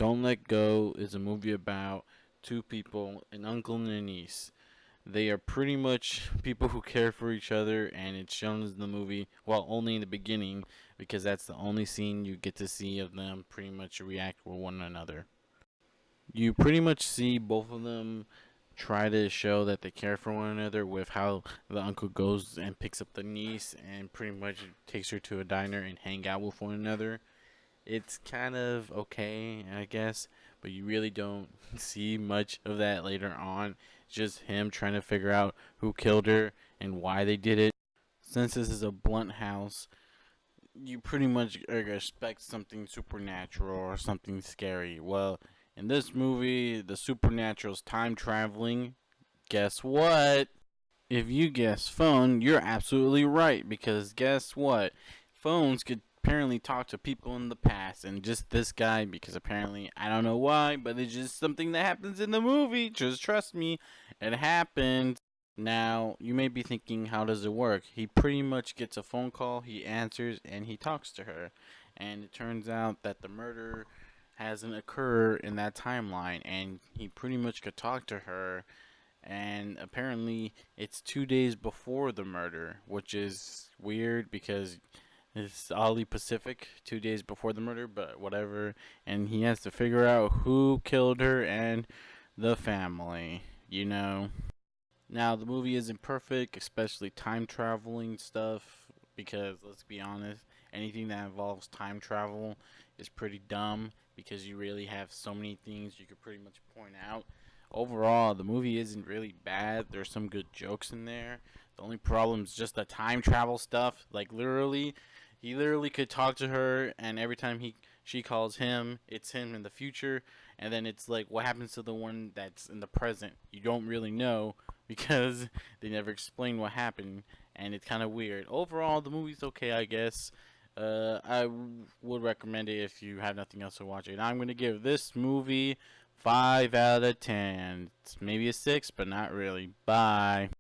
Don't Let Go is a movie about two people, an uncle and a niece. They are pretty much people who care for each other, and it's shown in the movie, well, only in the beginning, because that's the only scene you get to see of them pretty much react with one another. You pretty much see both of them try to show that they care for one another with how the uncle goes and picks up the niece and pretty much takes her to a diner and hang out with one another. It's kind of okay, I guess, but you really don't see much of that later on. Just him trying to figure out who killed her and why they did it. Since this is a blunt house, you pretty much expect something supernatural or something scary. Well, in this movie, the supernatural's time traveling. Guess what? If you guess phone, you're absolutely right because guess what? Phones could apparently talk to people in the past and just this guy because apparently I don't know why, but it's just something that happens in the movie. Just trust me, it happened. Now, you may be thinking, how does it work? He pretty much gets a phone call, he answers, and he talks to her. And it turns out that the murder hasn't occurred in that timeline, and he pretty much could talk to her and apparently it's 2 days before the murder, which is weird because it's oddly Pacific, 2 days before the murder, but whatever. And he has to figure out who killed her and the family, you know. Now, the movie isn't perfect, especially time traveling stuff, because let's be honest, anything that involves time travel is pretty dumb because you really have so many things you could pretty much point out. Overall, the movie isn't really bad. There's some good jokes in there. The only problem is just the time travel stuff. Like literally, he literally could talk to her, and every time she calls him, it's him in the future, and then it's like what happens to the one that's in the present. You don't really know because they never explain what happened, and it's kind of weird. Overall, the movie's okay, I guess. Would recommend it if you have nothing else to watch it. I'm gonna give this movie 5 out of 10. It's maybe a 6, but not really. Bye.